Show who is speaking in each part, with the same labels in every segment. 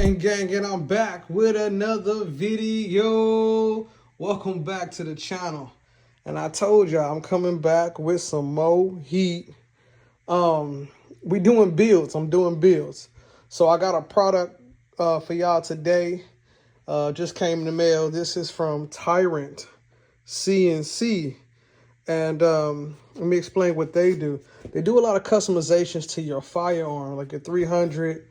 Speaker 1: Gang, and I'm back with another video. Welcome back to the channel. And I told y'all I'm coming back with some more heat. We doing builds. I'm doing builds. So I got a product for y'all today. Just came in the mail. This is from Tyrant CNC. And let me explain what they do. They do a lot of customizations to your firearm, like your 300,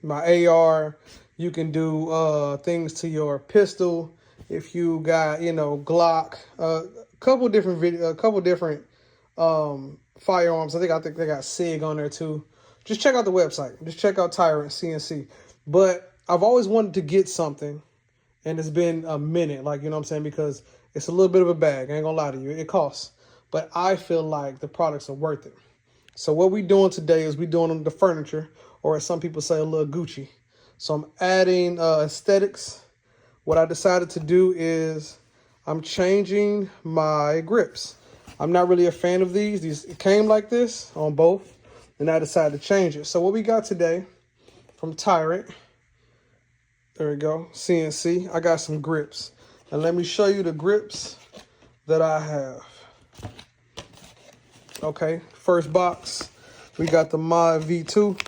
Speaker 1: my AR. You can do things to your pistol. If you got, Glock, a couple different firearms. I think they got SIG on there too. Just check out the website. Just check out Tyrant CNC. But I've always wanted to get something, and it's been a minute, because it's a little bit of a bag. I ain't gonna lie to you. It costs. But I feel like the products are worth it. So what we're doing today is we're doing the furniture, or as some people say, a little Gucci. So I'm adding aesthetics. What I decided to do is I'm changing my grips. I'm not really a fan of these. These came like this on both, and I decided to change it. So what we got today from Tyrant, there we go, CNC, I got some grips. And let me show you the grips that I have. Okay, first box, we got the Mod V2.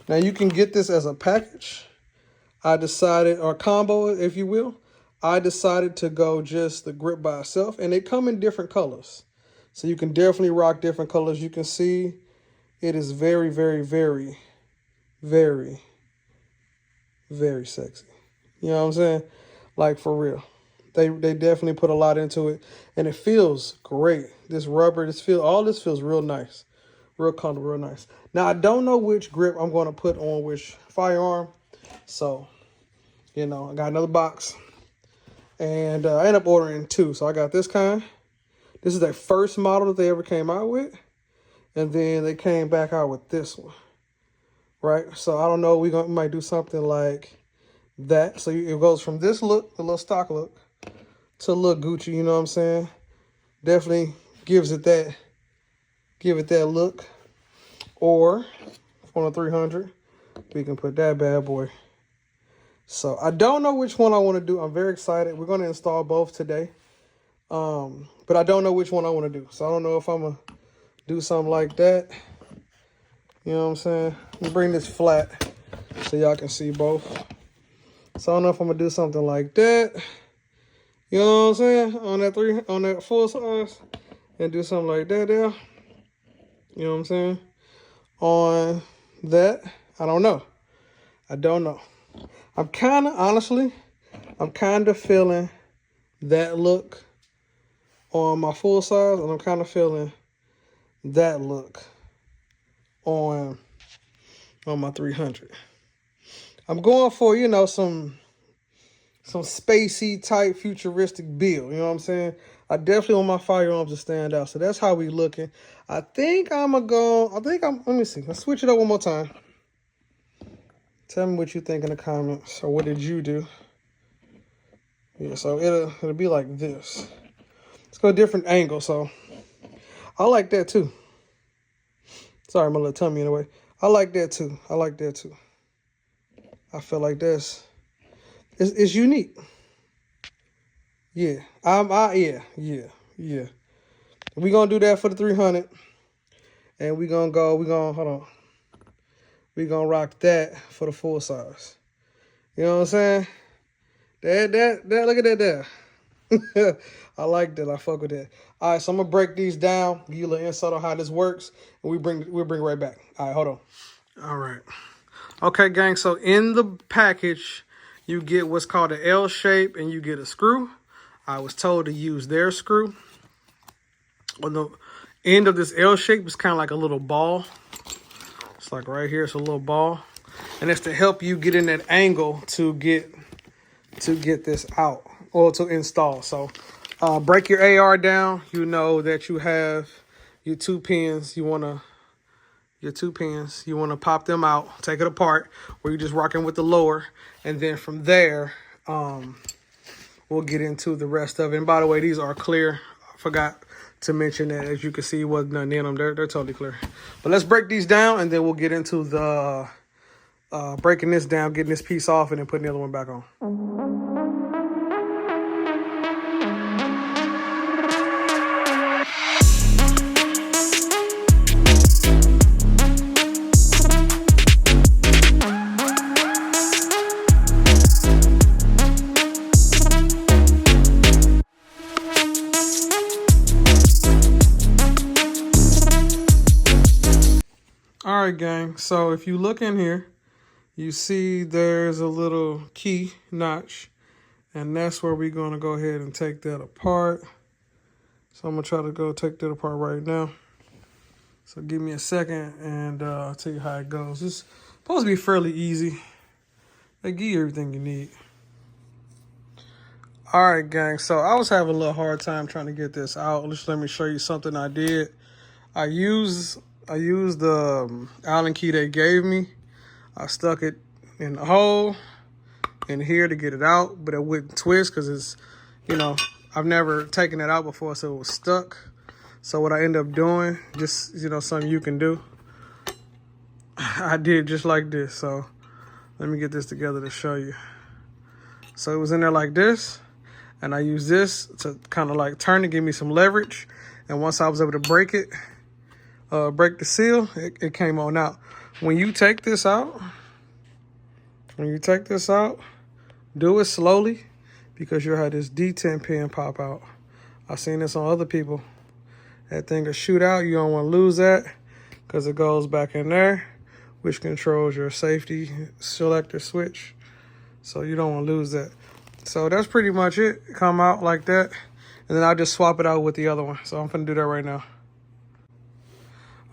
Speaker 1: Now you can get this as a package. I decided, or combo, if you will. I decided to go just the grip by itself, and they come in different colors. So you can definitely rock different colors. You can see it is very, very, very, very, very sexy. You know what I'm saying? Like, for real. They definitely put a lot into it, and it feels great. This rubber, all this feels real nice, real comfortable, real nice. Now I don't know which grip I'm going to put on which firearm, so I got another box, and I ended up ordering two. So I got this kind. This is their first model that they ever came out with, and then they came back out with this one, right? So I don't know. We might do something like that. So it goes from this look, the little stock look, to a little Gucci, you know what I'm saying? Definitely give it that look. Or on a 300, we can put that bad boy. So I don't know which one I want to do. I'm very excited. We're going to install both today. But I don't know which one I want to do. So I don't know if I'm going to do something like that. You know what I'm saying? Let me bring this flat so y'all can see both. So I don't know if I'm going to do something like that. You know what I'm saying? On that full size, and do something like that there. You know what I'm saying? On that, I don't know. I'm kind of feeling that look on my full size, and I'm kind of feeling that look on my 300. I'm going for, some spacey type futuristic build. You know what I'm saying? I definitely want my firearms to stand out. So that's how we looking. let me see. Let's switch it up one more time. Tell me what you think in the comments, or what did you do? Yeah, so it'll be like this. Let's go a different angle. So I like that too. Sorry, my little tummy in the way. I like that too. I feel like it's unique. Yeah. Yeah. We're going to do that for the 300. And we're going to rock that for the full size. You know what I'm saying? That look at that there. I like that. I fuck with that. All right, so I'm going to break these down, give you a little insight on how this works, and we'll bring it right back. All right, hold on. All right. Okay, gang, so in the package, you get what's called an L shape, and you get a screw. I was told to use their screw. On the end of this L shape is kind of like a little ball. It's like right here, it's a little ball. And it's to help you get in that angle to get this out, or to install. So break your AR down. You know that you have your two pins. You want to pop them out, take it apart, or you're just rocking with the lower. And then from there, we'll get into the rest of it. And by the way, these are clear. I forgot to mention that, as you can see, wasn't nothing in them. They're totally clear. But let's break these down, and then we'll get into the breaking this down, getting this piece off, and then putting the other one back on. All right, gang. So if you look in here, you see there's a little key notch, and that's where we're going to go ahead and take that apart. So I'm going to try to go take that apart right now. So give me a second, and I'll tell you how it goes. It's supposed to be fairly easy. They give you everything you need. All right, gang. So I was having a little hard time trying to get this out. Just let me show you something I did. I used the Allen key they gave me. I stuck it in the hole in here to get it out, but it wouldn't twist because it's, I've never taken it out before, so it was stuck. So what I ended up doing, just, something you can do, I did just like this. So let me get this together to show you. So it was in there like this, and I used this to kind of like turn it, give me some leverage. And once I was able to break it, break the seal, it came on out. When you take this out, do it slowly because you'll have this D10 pin pop out. I've seen this on other people. That thing will shoot out. You don't want to lose that because it goes back in there, which controls your safety selector switch. So you don't want to lose that. So that's pretty much it. Come out like that. And then I'll just swap it out with the other one. So I'm going to do that right now.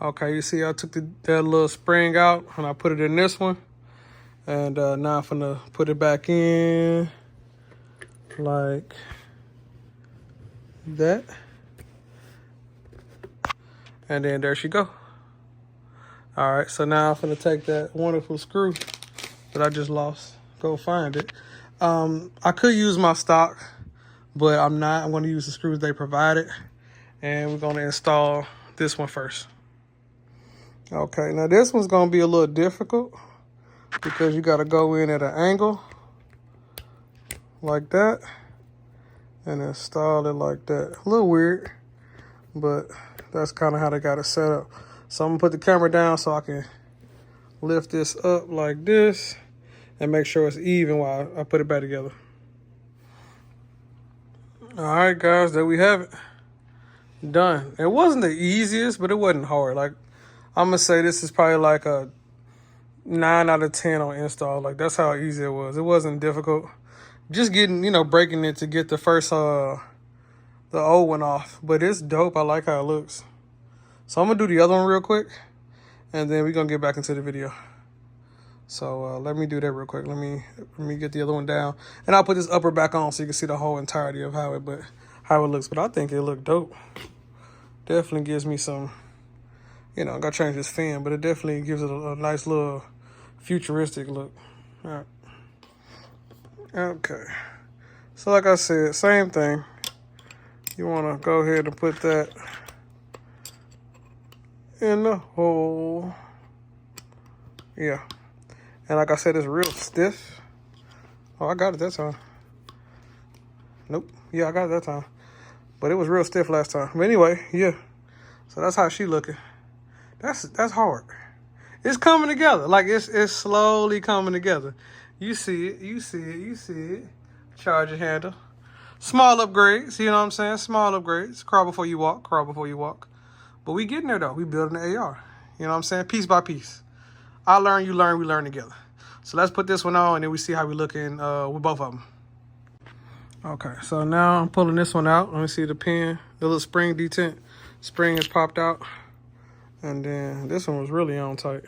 Speaker 1: Okay, you see I took that little spring out and I put it in this one. And now I'm going to put it back in like that. And then there she go. All right, so now I'm going to take that wonderful screw that I just lost. Go find it. I could use my stock, but I'm not. I'm going to use the screws they provided. And we're going to install this one first. Okay, now this one's going to be a little difficult because you got to go in at an angle like that and install it like that. A little weird, but that's kind of how they got it set up. So I'm going to put the camera down so I can lift this up like this and make sure it's even while I put it back together. All right, guys, there we have it. Done. It wasn't the easiest, but it wasn't hard. Like, I'm going to say this is probably like a 9 out of 10 on install. Like, that's how easy it was. It wasn't difficult. Just getting, breaking it to get the first, the old one off. But it's dope. I like how it looks. So I'm going to do the other one real quick. And then we're going to get back into the video. So let me do that real quick. Let me get the other one down. And I'll put this upper back on so you can see the whole entirety of how it looks. But I think it looked dope. Definitely gives me some... I got to change this fan, but it definitely gives it a nice little futuristic look. All right. Okay. So like I said, same thing. You want to go ahead and put that in the hole. Yeah. And like I said, it's real stiff. Oh, I got it that time. Nope. Yeah, I got it that time. But it was real stiff last time. But anyway, yeah. So that's how she looking. That's hard. It's coming together. Like it's slowly coming together. You see it. Charger handle. Small upgrades, you know what I'm saying? Small upgrades. Crawl before you walk. But we getting there though. We building the AR. You know what I'm saying? Piece by piece. I learn, you learn, we learn together. So let's put this one on and then we see how we looking with both of them. Okay, so now I'm pulling this one out. Let me see the pin. The little spring detent. Spring has popped out. And then this one was really on tight.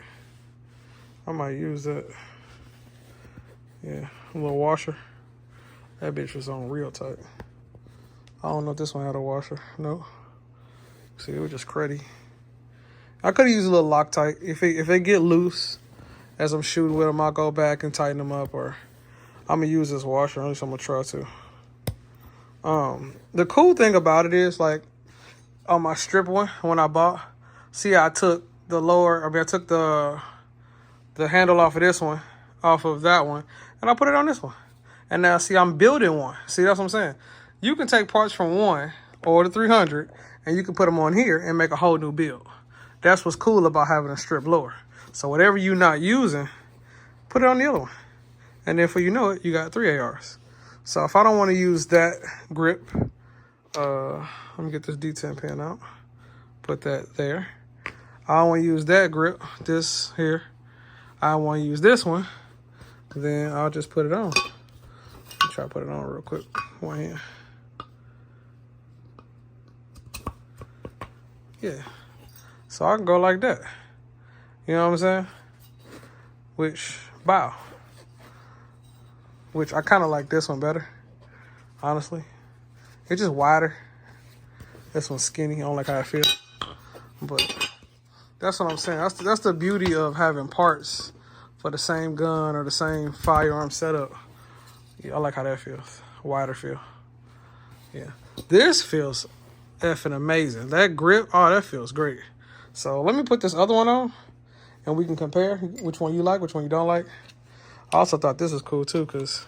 Speaker 1: I might use that. Yeah, a little washer. That bitch was on real tight. I don't know if this one had a washer. No. See, it was just cruddy. I could have used a little Loctite. If they get loose as I'm shooting with them, I'll go back and tighten them up. Or I'm going to use this washer. At least I'm going to try to. The cool thing about it is, like, on my strip one, when I bought... See, I took the lower, I took the the handle off of this one, off of that one, and I put it on this one. And now, see, I'm building one. See, that's what I'm saying. You can take parts from one or the 300, and you can put them on here and make a whole new build. That's what's cool about having a strip lower. So whatever you're not using, put it on the other one. And then before you know it, you got 3 ARs. So if I don't want to use that grip, let me get this D10 pin out. Put that there. I don't want to use that grip, this here. I want to use this one. Then I'll just put it on. Try to put it on real quick. One hand. Yeah. So I can go like that. You know what I'm saying? Which, bow. Which I kind of like this one better, honestly. It's just wider. This one's skinny. I don't like how it feels. But that's what I'm saying. That's the beauty of having parts for the same gun or the same firearm setup. Yeah, I like how that feels. Wider feel. Yeah. This feels effing amazing. That grip, oh, that feels great. So let me put this other one on and we can compare which one you like, which one you don't like. I also thought this was cool too because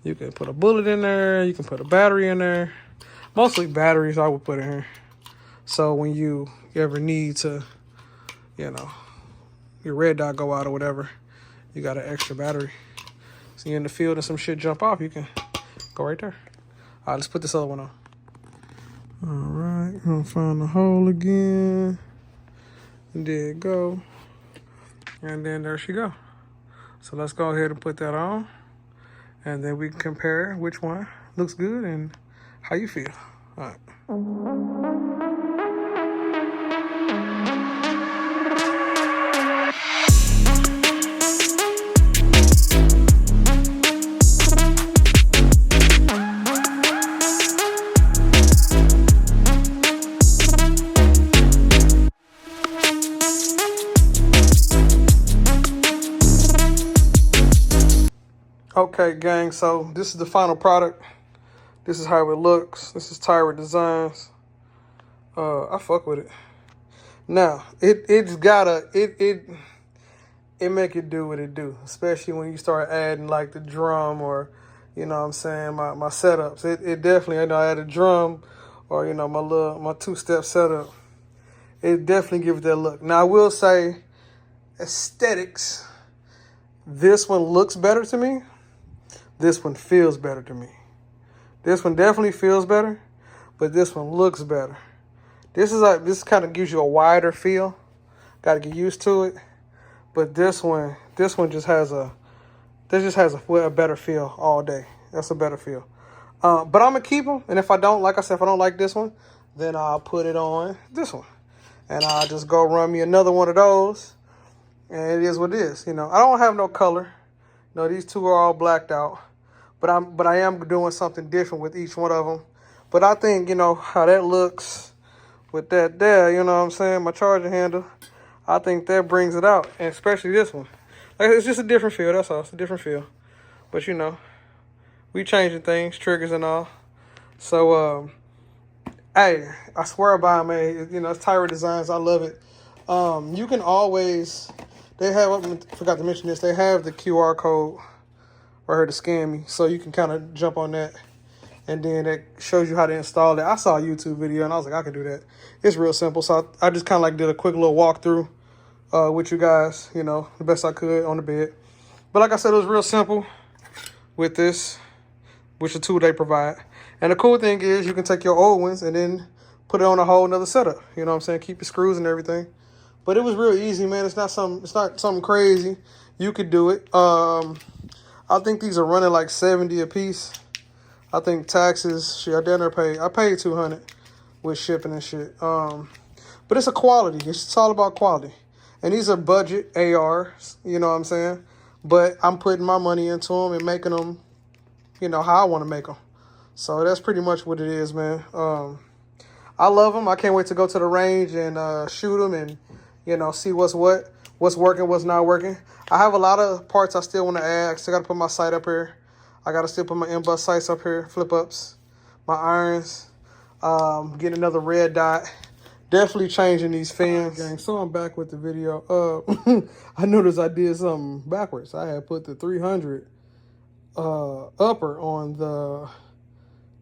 Speaker 1: you can put a bullet in there. You can put a battery in there. Mostly batteries I would put in here. So when you ever need to, you know, your red dot go out or whatever, you got an extra battery. So you're in the field and some shit jump off, you can go right there. All right, let's put this other one on. All right, gonna find the hole again. And there it go. And then there she go. So let's go ahead and put that on. And then we can compare which one looks good and how you feel. All right. Okay, gang, so this is the final product. This is how it looks. This is Tyrant Designs. I fuck with it. Now, it make it do what it do, especially when you start adding like the drum or, you know what I'm saying, my setups. It definitely, I know I add a drum or, you know, my two-step setup. It definitely gives that look. Now, I will say aesthetics, this one looks better to me. This one feels better to me. This one definitely feels better, but this one looks better. This kind of gives you a wider feel. Got to get used to it. But this one just has a better feel all day. That's a better feel. But I'm gonna keep them, and if I don't, like I said, if I don't like this one, then I'll put it on this one, and I'll just go run me another one of those, and it is what it is. You know, I don't have no color. No, these two are all blacked out. But I am doing something different with each one of them. But I think, you know, how that looks with that there, you know what I'm saying, my charger handle, I think that brings it out, and especially this one. Like, it's just a different feel, that's all. It's a different feel. But, you know, we changing things, triggers and all. So, hey, I swear by, man, you know, it's Tyrant Designs. I love it. You can always, they have, I forgot to mention this, they have the QR code right here to scan me, so you can kind of jump on that, and then it shows you how to install it. I saw a YouTube video and I was like, I can do that. It's real simple. So I just kind of like did a quick little walkthrough with you guys, you know, the best I could on the bed. But like I said, it was real simple with this, which the tool they provide. And the cool thing is you can take your old ones and then put it on a whole nother setup. You know what I'm saying? Keep your screws and everything. But it was real easy, man. It's not something crazy. You could do it. I think these are running like 70 a piece. I think taxes, shit, I paid $200 with shipping and shit. But it's a quality. It's all about quality. And these are budget ARs, you know what I'm saying? But I'm putting my money into them and making them, you know, how I want to make them. So that's pretty much what it is, man. I love them. I can't wait to go to the range and shoot them and, you know, see what's working, what's not working. I have a lot of parts I still want to add. I still got to put my sight up here. I got to still put my M-bus sights up here, flip-ups, my irons, get another red dot, Definitely changing these fins. Gang, so I'm back with the video. I noticed I did something backwards. I had put the 300 upper on the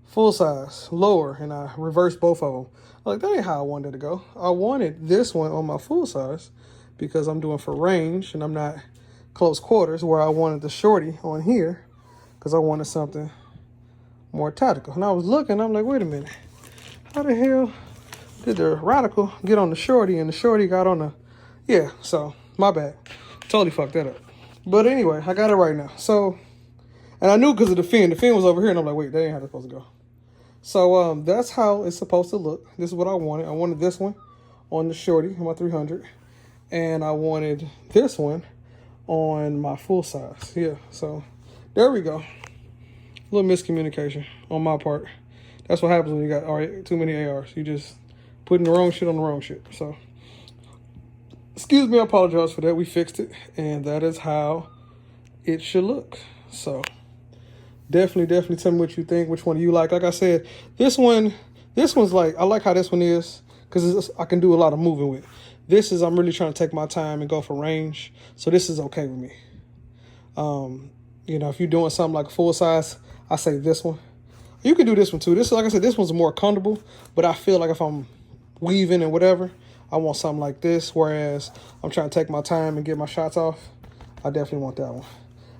Speaker 1: full size lower, and I reversed both of them. Like, that ain't how I wanted it to go. I wanted this one on my full size because I'm doing for range and I'm not close quarters, where I wanted the shorty on here because I wanted something more tactical. And I was looking, I'm like, wait a minute, how the hell did the radical get on the shorty and the shorty got on the, yeah, so my bad. Totally fucked that up. But anyway, I got it right now. So, and I knew because of the fin was over here, and I'm like, wait, that ain't how it's supposed to go. So that's how it's supposed to look. This is what I wanted. I wanted this one on the shorty, on my 300, and I wanted this one on my full size. Yeah, so there we go. A little miscommunication on my part. That's what happens when you got too many ARs. You just putting the wrong shit on the wrong shit. So, excuse me, I apologize for that. We fixed it, and that is how it should look. So, definitely tell me what you think, which one you like. Like I said, this one's like, I like how this one is, because I can do a lot of moving with. This is, I'm really trying to take my time and go for range, so this is okay with me. You know, if you're doing something like full size, I say this one. You can do this one too. This, like I said, this one's more comfortable, but I feel like if I'm weaving and whatever, I want something like this, whereas I'm trying to take my time and get my shots off. I definitely want that one.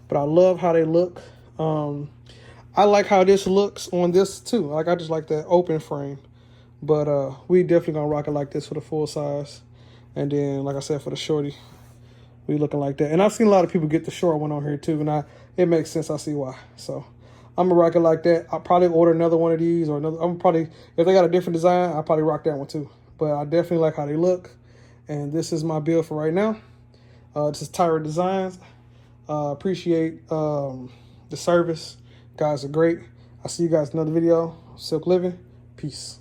Speaker 1: But I love how they look. I like how this looks on this too. Like, I just like that open frame. But we definitely gonna rock it like this for the full size. And then, like I said, for the shorty, we looking like that. And I've seen a lot of people get the short one on here too, and it makes sense. I see why. So I'm gonna rock it like that. I'll probably order another one of these, or another. I'm probably, if they got a different design, I'll probably rock that one too. But I definitely like how they look. And this is my build for right now. This is Tyrant Designs. Appreciate the service. Guys are great. I'll see you guys in another video. Silk Living. Peace.